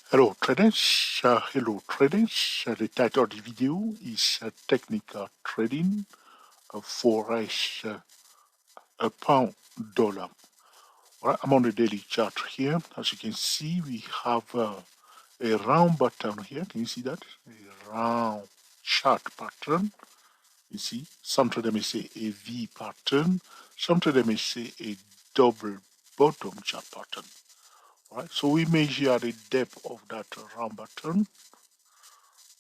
Hello traders, the title of the video is Technical Trading Forex Pound-Dollar. Alright, I'm on the daily chart here. As you can see, we have a round pattern here. Can you see that? A round chart pattern. You see, some traders may say a V pattern, some traders may say a double bottom chart pattern. Alright, so we measure the depth of that round pattern.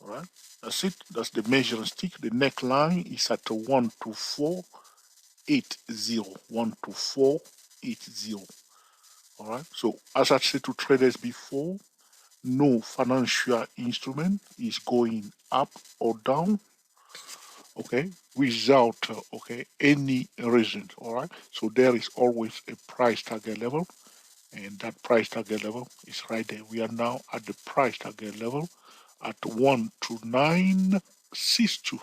All right, that's it. That's the measuring stick. The neckline is at 12480. 12480. All right. So as I said to traders before, no financial instrument is going up or down. Okay, without any reason. All right. So there is always a price target level, and that price target level is right there. We are now at the price target level at 12962.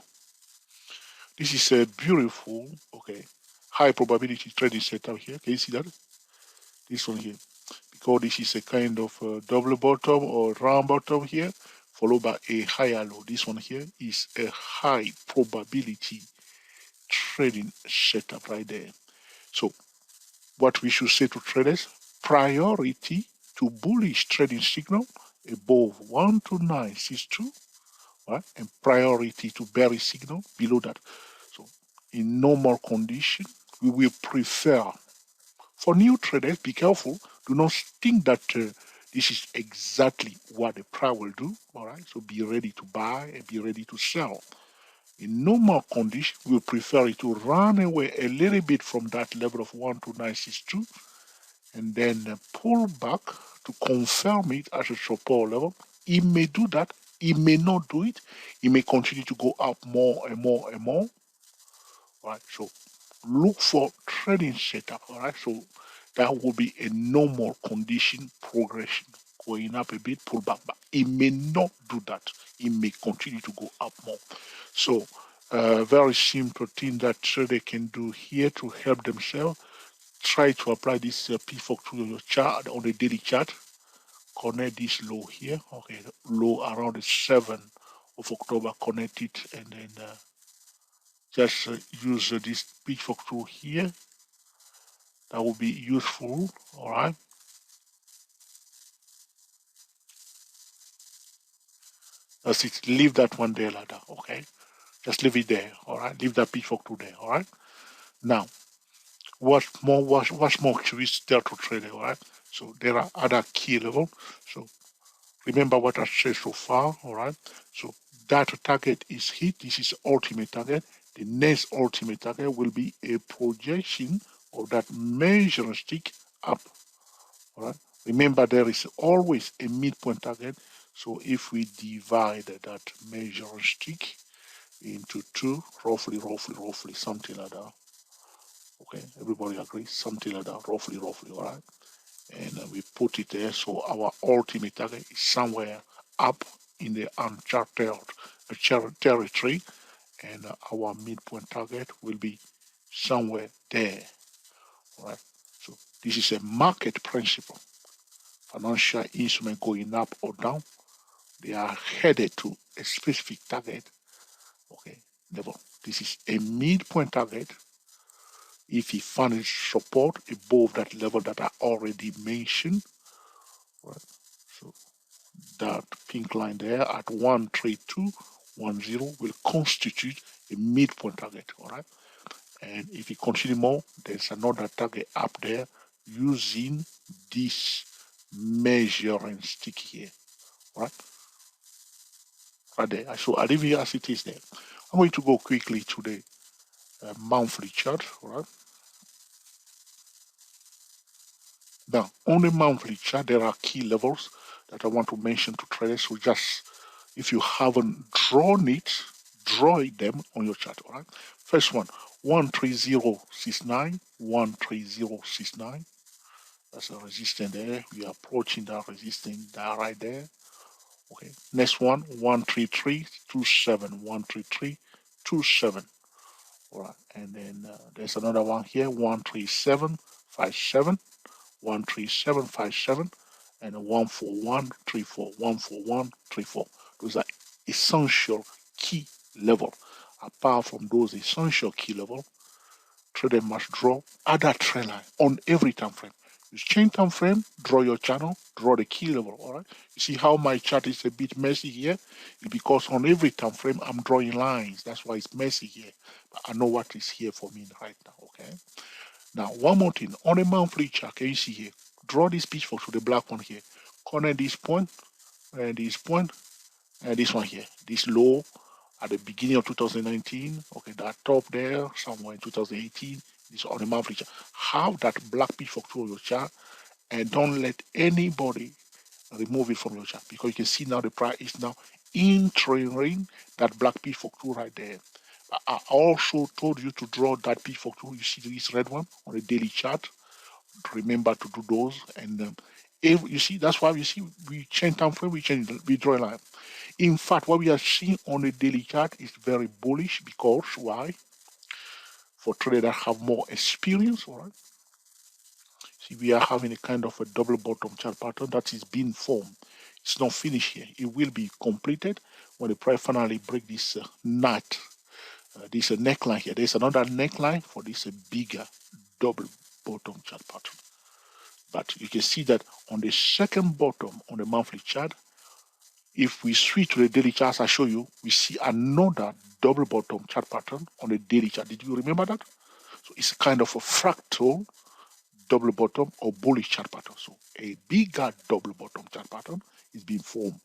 This is a beautiful, high probability trading setup here. Can you see that? This one here. Because this is a kind of double bottom or round bottom here, followed by a higher low. This one here is a high probability trading setup right there. So what we should say to traders, priority to bullish trading signal above 12962, right? And priority to bearish signal below that. So in normal condition, we will prefer, for new traders, be careful. Do not think that this is exactly what the price will do. All right. So be ready to buy and be ready to sell. In normal condition, we prefer it to run away a little bit from that level of 12962 and then pull back to confirm it as a support level. He may do that. He may not do it. He may continue to go up more and more and more. All right. So look for trading setup. All right. So that will be a normal condition progression. Going up a bit, pull back. But he may not do that. He may continue to go up more. So very simple thing that they can do here to help themselves. Try to apply this P4 to your chart on the daily chart. Connect this low here. Okay, low around the 7th of October. Connect it and then just use this pitchfork tool here. That will be useful. All right. That's it. Leave that one there like that. Okay. Just leave it there. All right. Leave that pitchfork tool there. All right. Now, what's more should we tell to trade? All right. So there are other key levels. So remember what I said so far. All right. So that target is hit. This is ultimate target. The next ultimate target will be a projection of that measuring stick up. All right. Remember, there is always a midpoint target. So if we divide that measuring stick into two, roughly, something like that. Okay, everybody agrees, something like that, roughly, all right. And we put it there. So our ultimate target is somewhere up in the uncharted territory, and our midpoint target will be somewhere there. All right. So this is a market principle. Financial instrument going up or down, they are headed to a specific target. Okay, level. This is a midpoint target. If he finds support above that level that I already mentioned, right? So that pink line there at 13210 will constitute a midpoint target. All right. And if you continue more, there's another target up there using this measuring stick here. All right. Right there. So I leave it as it is there. I'm going to go quickly to the monthly chart. All right. Now, on the monthly chart, there are key levels that I want to mention to traders. So just, if you haven't drawn it, draw them on your chart. All right. First one, 13069, 13069. That's a resistance there. We are approaching that resistance that right there. Okay. Next one, 13327, 13327. All right. And then there's another one here, 13757, 13757. and 14134, 14134. Those are essential key level. Apart from those essential key level, trader must draw other trend line on every time frame. Use chain time frame, draw your channel, draw the key level. All right. You see how my chart is a bit messy here? It's because on every time frame I'm drawing lines. That's why it's messy here. But I know what is here for me right now. Okay. Now one more thing on a monthly chart. Can you see here? Draw this pitchfork to the black one here. Connect this point and this point and this one here. This low at the beginning of 2019, okay, that top there somewhere in 2018, this on the monthly chart. Have that black pitchfork through your chart and don't let anybody remove it from your chart because you can see now the price is now entering that black pitchfork tool right there. I also told you to draw that pitchfork tool. You see this red one on the daily chart. Remember to do those. And if you see, that's why you see we change time frame, we draw a line. In fact, what we are seeing on the daily chart is very bullish because why? For traders that have more experience, all right? See, we are having a kind of a double bottom chart pattern that is being formed. It's not finished here. It will be completed when the price finally break this knot, this neckline here. There's another neckline for this bigger double bottom chart pattern. But you can see that on the second bottom on the monthly chart, if we switch to the daily chart, I show you, we see another double bottom chart pattern on the daily chart. Did you remember that? So it's kind of a fractal double bottom or bullish chart pattern. So a bigger double bottom chart pattern is being formed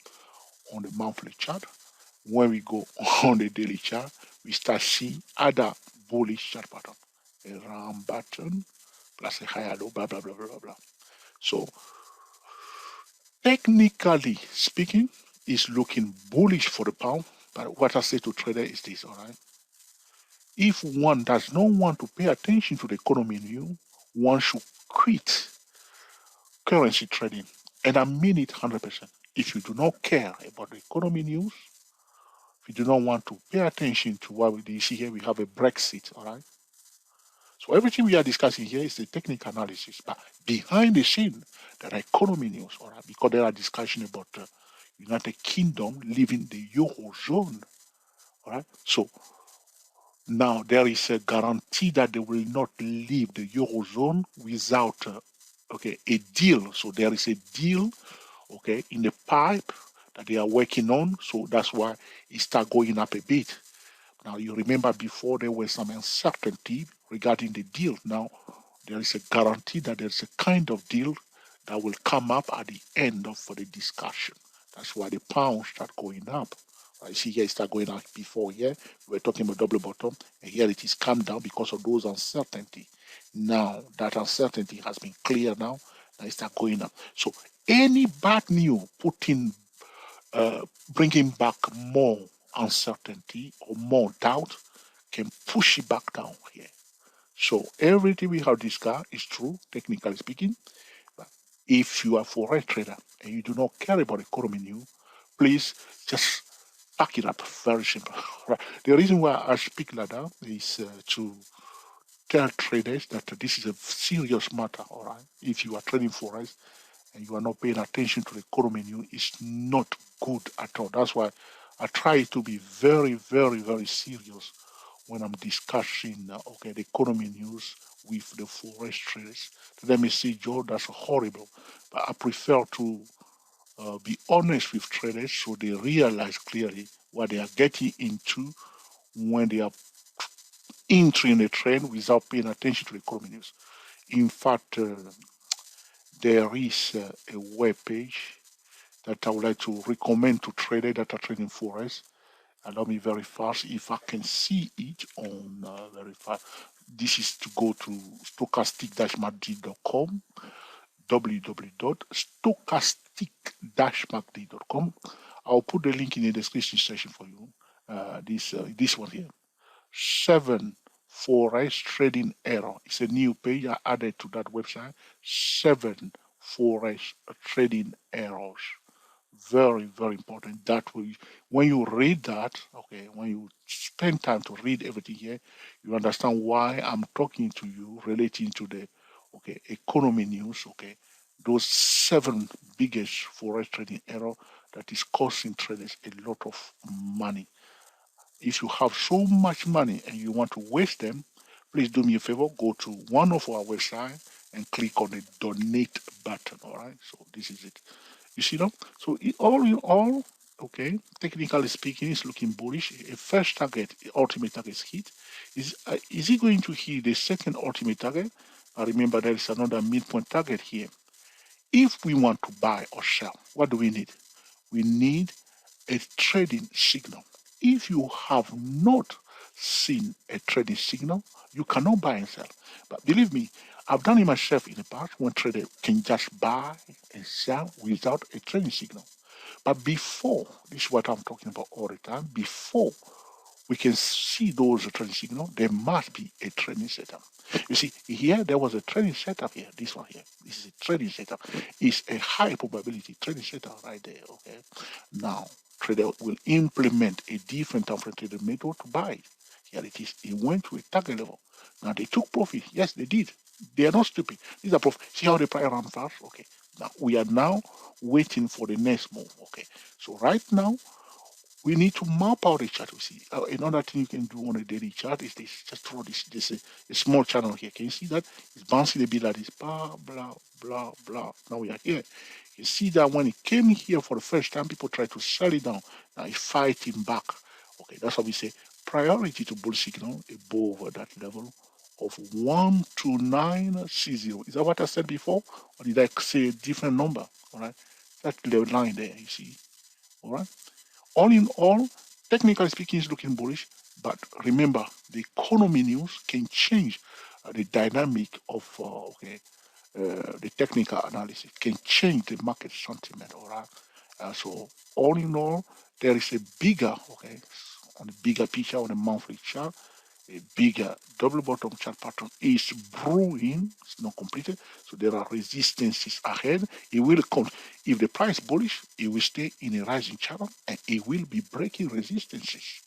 on the monthly chart. When we go on the daily chart, we start seeing other bullish chart pattern. A round button plus a higher low, blah, blah, blah, blah, blah. So technically speaking, it's looking bullish for the pound. But what I say to trader is this, all right? If one does not want to pay attention to the economy news, one should quit currency trading. And I mean it 100%. If you do not care about the economy news, if you do not want to pay attention to what we see here, we have a Brexit, all right? So everything we are discussing here is a technical analysis, but behind the scene, there are economy news, all right? Because there are discussions about United Kingdom leaving the Eurozone, all right? So now there is a guarantee that they will not leave the Eurozone without a deal. So there is a deal, okay, in the pipe that they are working on. So that's why it start going up a bit. Now you remember before there was some uncertainty regarding the deal. Now there is a guarantee that there's a kind of deal that will come up at the end of the discussion. That's why the pound start going up. I see here it start going up before here. We were talking about double bottom, and here it is come down because of those uncertainty. Now that uncertainty has been clear now, now it start going up. So any bad news putting bringing back more uncertainty or more doubt can push it back down here. So everything we have discussed is true, technically speaking. But if you are a forex trader and you do not care about economy news, please just pack it up. Very simple. Right. The reason why I speak like that is to tell traders that this is a serious matter. All right. If you are trading forex and you are not paying attention to the economy news, it's not good at all. That's why I try to be very, very, very serious when I'm discussing the economy news with the forex traders. Let me see, Joe, that's horrible. But I prefer to be honest with traders so they realize clearly what they are getting into when they are entering a trend without paying attention to the economy news. In fact, there is a web page that I would like to recommend to traders that are trading forex. Allow me very fast if I can see it on very fast. This is to go to stochastic-magd.com, www.stochastic-magd.com. I'll put the link in the description section for you. This one here, 7 forex trading error. It's a new page I added to that website. 7 forex trading errors. Very, very important. That will, when you read that, okay, when you spend time to read everything here, you understand why I'm talking to you relating to the economy news, okay, those 7 biggest forex trading error that is costing traders a lot of money. If you have so much money and you want to waste them, please do me a favor, go to one of our website and click on the donate button. All right. So this is it. You see now? So all in all, okay, technically speaking, it's looking bullish. A first target, ultimate target is hit. Is he going to hit the second ultimate target? Remember, there is another midpoint target here. If we want to buy or sell, what do we need? We need a trading signal. If you have not seen a trading signal, you cannot buy and sell. But believe me, I've done it myself in the past when trader can just buy and sell without a trading signal. But before, this is what I'm talking about all the time, before we can see those trading signal, there must be a trading setup. You see, here there was a trading setup here. This one here, this is a trading setup. It's a high probability trading setup right there. Okay, now trader will implement a different time frame trading method to buy it. Here it is. It went to a target level. Now they took profit. Yes, they did. They are not stupid. These are profit. See how they price around fast. Okay. Now we are now waiting for the next move. Okay. So right now we need to map out the chart. We see another thing you can do on a daily chart is this. Just draw this a small channel here. Can you see that? It's bouncing a bit like this. Blah blah blah blah. Now we are here. You see that when it came here for the first time, people try to sell it down. Now it's fighting back. Okay, that's what we say. Priority to bull signal above that level of 12960. Is that what I said before, or did I say a different number? All right, that's the line there. You see. All right. All in all, technically speaking, it's looking bullish. But remember, the economy news can change the dynamic of the technical analysis, can change the market sentiment. All right. So all in all, there is a bigger, okay, on the bigger picture on the monthly chart, a bigger double bottom chart pattern is brewing. It's not completed, so there are resistances ahead. It will come if the price bullish. It will stay in a rising channel, and it will be breaking resistances,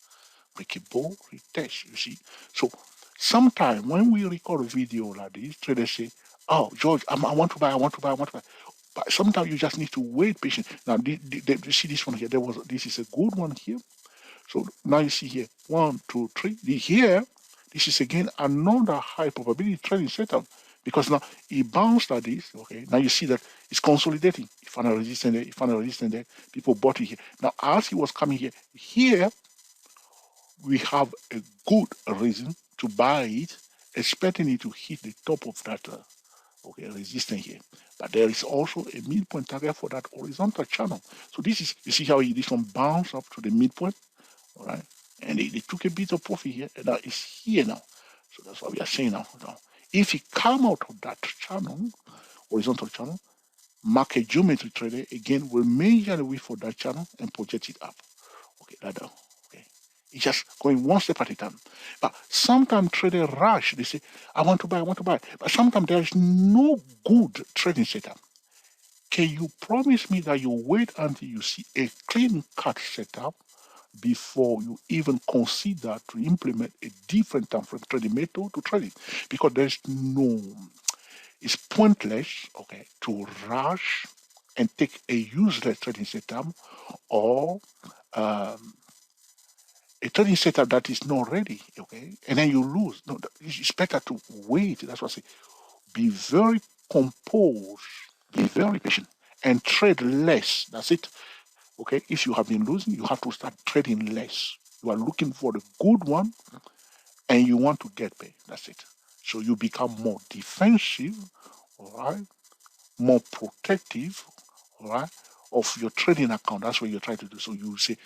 make a bull retest. You see, so sometime when we record a video like this, traders say, "Oh, George, I want to buy. I want to buy. I want to buy." But sometimes you just need to wait patient. Now, you see this one here. This is a good one here. So now you see here, 1, 2, 3. Here, this is again another high probability trading setup because now it bounced like this. Okay, now you see that it's consolidating. It found a resistance there, it found a resistance there. People bought it here. Now, as he was coming here we have a good reason to buy it, expecting it to hit the top of that resistance here. But there is also a midpoint target for that horizontal channel. So this is, you see how this one bounced up to the midpoint. All right. And they took a bit of profit here, and now it's here now. So that's what we are saying now. If it come out of that channel, horizontal channel, market geometry trader again will measure the width for that channel and project it up. Okay, that down. Okay. It's just going one step at a time. But sometimes traders rush. They say, I want to buy, I want to buy. But sometimes there is no good trading setup. Can you promise me that you wait until you see a clean cut setup before you even consider to implement a different time frame trading method to trade it? Because it's pointless, okay, to rush and take a useless trading setup or um, a trading setup that is not ready, okay, and then you lose. No, it's better to wait. That's what I say. Be very composed, be very patient, and trade less. That's it. Okay, if you have been losing, you have to start trading less. You are looking for the good one and you want to get paid. That's it. So you become more defensive, all right, more protective, all right, of your trading account. That's what you're trying to do. So you say,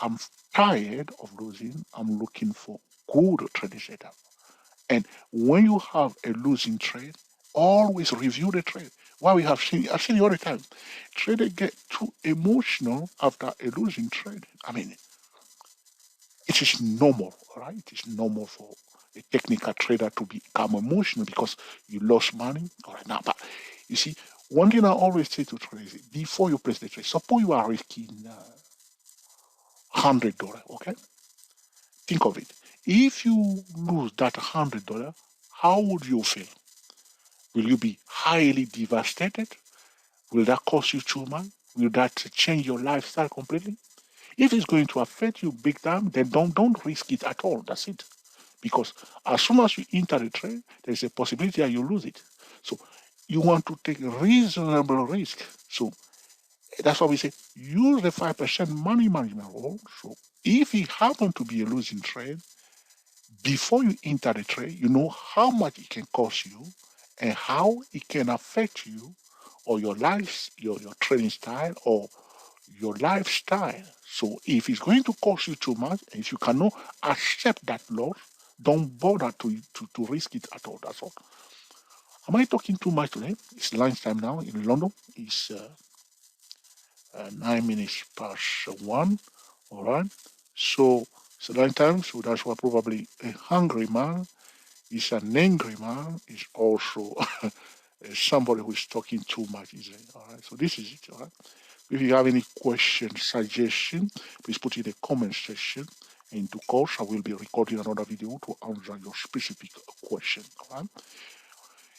I'm tired of losing. I'm looking for good trading setup. And when you have a losing trade, always review the trade. Why I've seen it all the time. Traders get too emotional after a losing trade. I mean, it is normal, right? It is normal for a technical trader to become emotional because you lost money. All right, now, but you see, one thing I always say to traders is before you place the trade, suppose you are risking $100, okay? Think of it. If you lose that $100, how would you feel? Will you be highly devastated? Will that cost you too much? Will that change your lifestyle completely? If it's going to affect you big time, then don't risk it at all. That's it. Because as soon as you enter the trade, there's a possibility that you lose it. So you want to take reasonable risk. So that's why we say use the 5% money management rule. So if it happens to be a losing trade, before you enter the trade, you know how much it can cost you and how it can affect you or your life, your trading style or your lifestyle. So if it's going to cost you too much, and if you cannot accept that loss, don't bother to risk it at all. That's all. Am I talking too much today? It's lunchtime now in London. It's 9 minutes past 1. All right. So it's lunchtime. So that's why probably a hungry man is an angry man. Is also somebody who is talking too much. All right. So this is it. All right. If you have any question, suggestion, please put it in the comment section. In due course, I will be recording another video to answer your specific question. All right.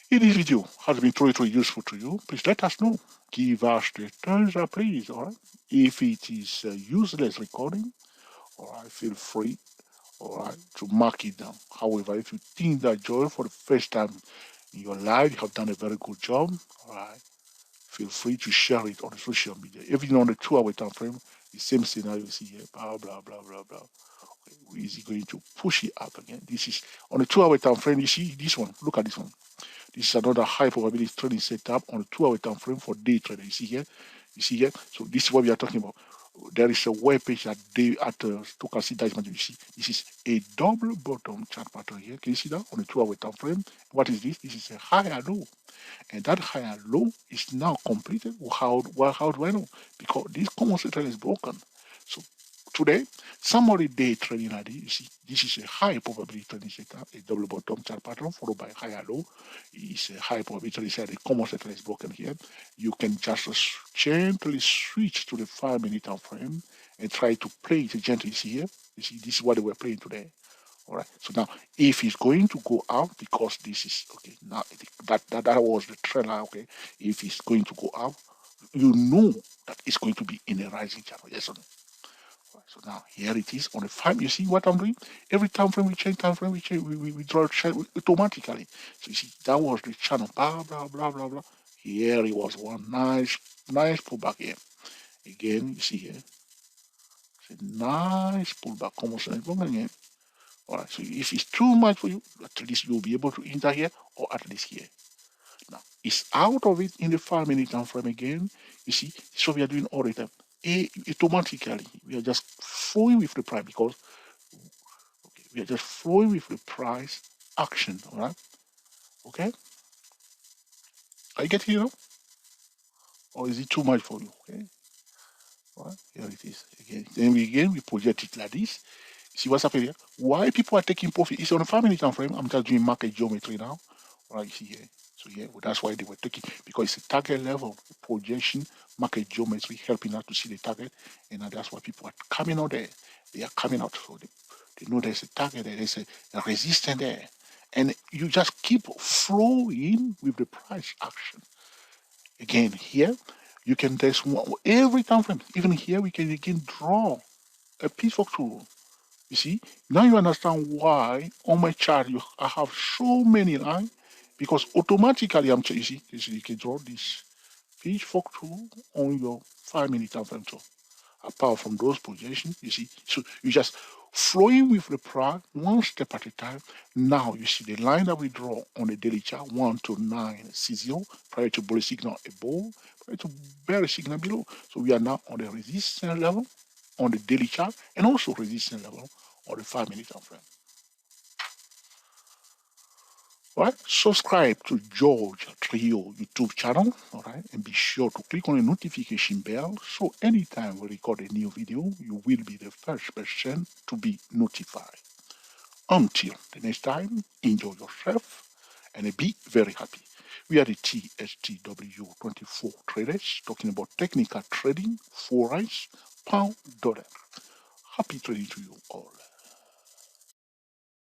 If this video has been truly useful to you, please let us know. Give us the thumbs up, please. All right. If it is a useless recording, all right, feel free, all right, to mark it down. However, if you think that Joy for the first time in your life, you have done a very good job, all right, feel free to share it on the social media. Even on the 2 hour time frame, the same scenario you see here, blah, blah, blah, blah, blah. Okay, is he going to push it up again? This is on the 2 hour time frame. You see this one. Look at this one. This is another high probability trading setup on the 2 hour time frame for day trader. You see here? You see here? So this is what we are talking about. There is a web page that they at stochastic. You see, this is a double bottom chart pattern here. Can you see that on the 2 hour time frame? What is this? This is a high and low. And that high and low is now completed. How do I know? Because this common center is broken. So today, somebody day trading like this, you see, this is a high probability trading setup, a double bottom chart pattern followed by high and low. It's a high probability trading setup. The common center is broken here. You can just gently switch to the 5 minute time frame and try to play it gently. You see here? You see, this is what they were playing today. All right. So now, if it's going to go up, because this is okay, now that was the trailer. Okay. If it's going to go up, you know that it's going to be in a rising channel. Yes or no? All right, so now here it is on the 5. You see what I'm doing? Every time frame we change time frame, we change, we draw a channel automatically. So you see that was the channel. Blah blah blah blah blah. Here it was one nice pullback here. Again, you see here. It's a nice pullback, almost again. All right, so if it's too much for you, at least you'll be able to enter here or at least here. Now, it's out of it in the 5 minute time frame again. You see, so we are doing all the time. Automatically, we are just flowing with the price because okay, we are just flowing with the price action. All right, okay. Are you getting it now? Or is it too much for you? Okay, all right, here it is again. Then we project it like this. See what's happening here? Why people are taking profit? It's on a 5 minute time frame. I'm just doing market geometry now. Right here. So yeah, well, that's why they were taking because it's a target level projection, market geometry helping us to see the target, and that's why people are coming out there. They are coming out, so they know there's a target there, there's a resistance there, and you just keep flowing with the price action. Again, here you can test every time frame. Even here, we can again draw a piece of tool. You see, now you understand why on my chart I have so many lines because automatically you see, you can draw this pitchfork tool on your 5 minute time frame tool. Apart from those projections, you see, so you just flowing with the price one step at a time. Now you see the line that we draw on the daily chart 1 to 9 C0 prior to bullish signal above, prior to bearish signal below. So we are now on the resistance level on the daily chart and also resistance level on the 5 minute time frame. All right, subscribe to George Trio YouTube channel, all right, and be sure to click on the notification bell so anytime we record a new video, you will be the first person to be notified. Until the next time, enjoy yourself and be very happy. We are the TSTW24 traders talking about technical trading, Forex, Pound-Dollar. Happy trading to you all.